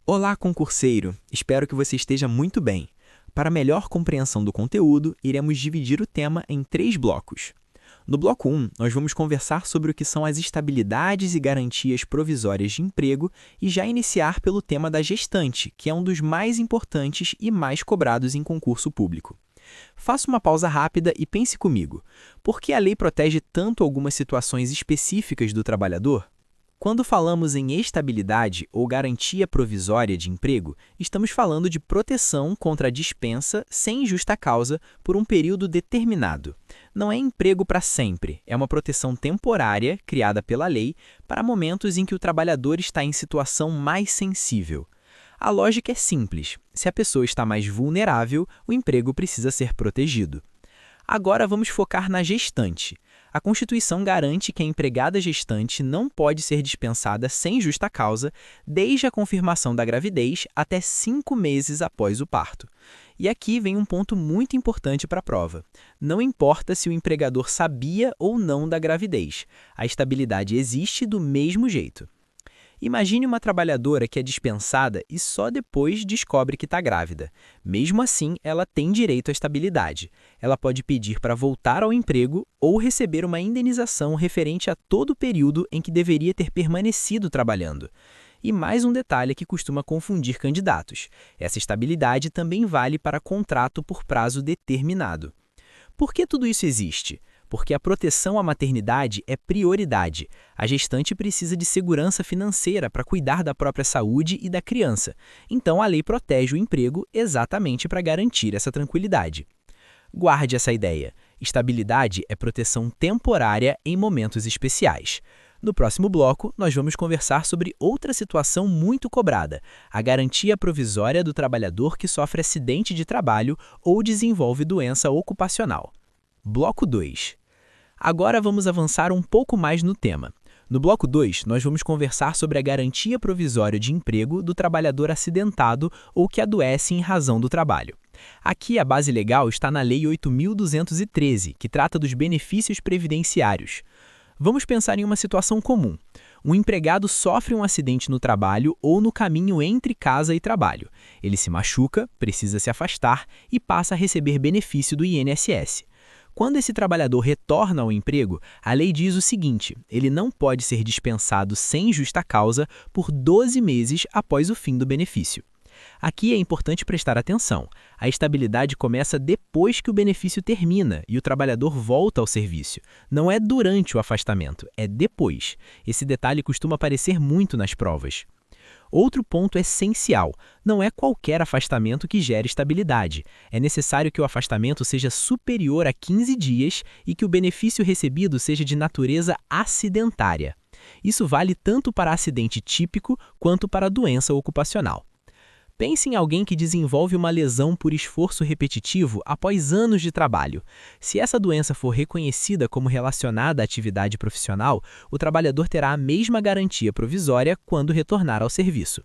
Olá, concurseiro! Espero que você esteja muito bem. Para melhor compreensão do conteúdo, iremos dividir o tema em 3 blocos. No bloco 1, nós vamos conversar sobre o que são as estabilidades e garantias provisórias de emprego e já iniciar pelo tema da gestante, que é um dos mais importantes e mais cobrados em concurso público. Faça uma pausa rápida e pense comigo. Por que a lei protege tanto algumas situações específicas do trabalhador? Quando falamos em estabilidade ou garantia provisória de emprego, estamos falando de proteção contra a dispensa sem justa causa por um período determinado. Não é emprego para sempre, é uma proteção temporária criada pela lei para momentos em que o trabalhador está em situação mais sensível. A lógica é simples: se a pessoa está mais vulnerável, o emprego precisa ser protegido. Agora vamos focar na gestante. A Constituição garante que a empregada gestante não pode ser dispensada sem justa causa, desde a confirmação da gravidez até 5 meses após o parto. E aqui vem um ponto muito importante para a prova. Não importa se o empregador sabia ou não da gravidez, a estabilidade existe do mesmo jeito. Imagine uma trabalhadora que é dispensada e só depois descobre que está grávida. Mesmo assim, ela tem direito à estabilidade. Ela pode pedir para voltar ao emprego ou receber uma indenização referente a todo o período em que deveria ter permanecido trabalhando. E mais um detalhe que costuma confundir candidatos: essa estabilidade também vale para contrato por prazo determinado. Por que tudo isso existe? Porque a proteção à maternidade é prioridade. A gestante precisa de segurança financeira para cuidar da própria saúde e da criança. Então, a lei protege o emprego exatamente para garantir essa tranquilidade. Guarde essa ideia. Estabilidade é proteção temporária em momentos especiais. No próximo bloco, nós vamos conversar sobre outra situação muito cobrada: a garantia provisória do trabalhador que sofre acidente de trabalho ou desenvolve doença ocupacional. Bloco 2. Agora vamos avançar um pouco mais no tema. No bloco 2, nós vamos conversar sobre a garantia provisória de emprego do trabalhador acidentado ou que adoece em razão do trabalho. Aqui a base legal está na Lei 8.213, que trata dos benefícios previdenciários. Vamos pensar em uma situação comum. Um empregado sofre um acidente no trabalho ou no caminho entre casa e trabalho. Ele se machuca, precisa se afastar e passa a receber benefício do INSS. Quando esse trabalhador retorna ao emprego, a lei diz o seguinte: ele não pode ser dispensado sem justa causa por 12 meses após o fim do benefício. Aqui é importante prestar atenção. A estabilidade começa depois que o benefício termina e o trabalhador volta ao serviço. Não é durante o afastamento, é depois. Esse detalhe costuma aparecer muito nas provas. Outro ponto essencial: não é qualquer afastamento que gere estabilidade. É necessário que o afastamento seja superior a 15 dias e que o benefício recebido seja de natureza acidentária. Isso vale tanto para acidente típico quanto para doença ocupacional. Pense em alguém que desenvolve uma lesão por esforço repetitivo após anos de trabalho. Se essa doença for reconhecida como relacionada à atividade profissional, o trabalhador terá a mesma garantia provisória quando retornar ao serviço.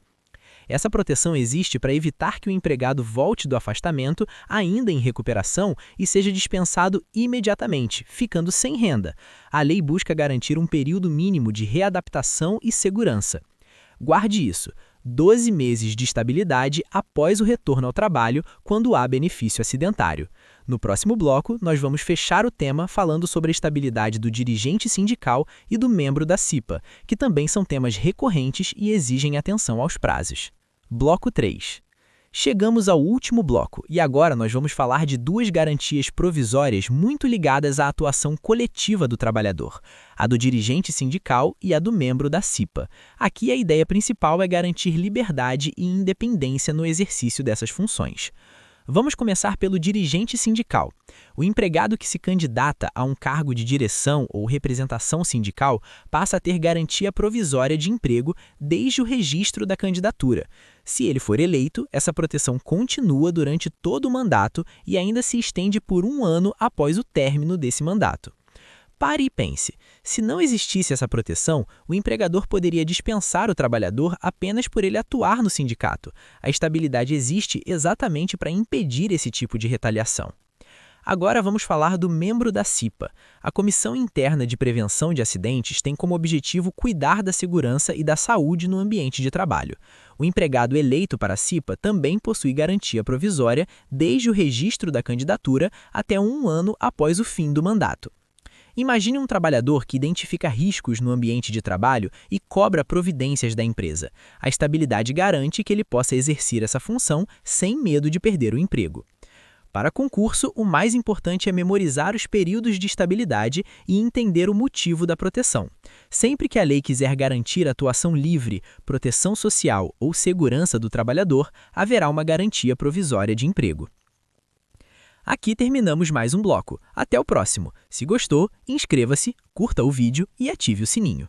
Essa proteção existe para evitar que o empregado volte do afastamento ainda em recuperação e seja dispensado imediatamente, ficando sem renda. A lei busca garantir um período mínimo de readaptação e segurança. Guarde isso: 12 meses de estabilidade após o retorno ao trabalho, quando há benefício acidentário. No próximo bloco, nós vamos fechar o tema falando sobre a estabilidade do dirigente sindical e do membro da CIPA, que também são temas recorrentes e exigem atenção aos prazos. Bloco 3. Chegamos ao último bloco e agora nós vamos falar de 2 garantias provisórias muito ligadas à atuação coletiva do trabalhador: a do dirigente sindical e a do membro da CIPA. Aqui a ideia principal é garantir liberdade e independência no exercício dessas funções. Vamos começar pelo dirigente sindical. O empregado que se candidata a um cargo de direção ou representação sindical passa a ter garantia provisória de emprego desde o registro da candidatura. Se ele for eleito, essa proteção continua durante todo o mandato e ainda se estende por 1 ano após o término desse mandato. Pare e pense: se não existisse essa proteção, o empregador poderia dispensar o trabalhador apenas por ele atuar no sindicato. A estabilidade existe exatamente para impedir esse tipo de retaliação. Agora vamos falar do membro da CIPA. A Comissão Interna de Prevenção de Acidentes tem como objetivo cuidar da segurança e da saúde no ambiente de trabalho. O empregado eleito para a CIPA também possui garantia provisória desde o registro da candidatura até 1 ano após o fim do mandato. Imagine um trabalhador que identifica riscos no ambiente de trabalho e cobra providências da empresa. A estabilidade garante que ele possa exercer essa função sem medo de perder o emprego. Para concurso, o mais importante é memorizar os períodos de estabilidade e entender o motivo da proteção. Sempre que a lei quiser garantir atuação livre, proteção social ou segurança do trabalhador, haverá uma garantia provisória de emprego. Aqui terminamos mais um bloco. Até o próximo. Se gostou, inscreva-se, curta o vídeo e ative o sininho.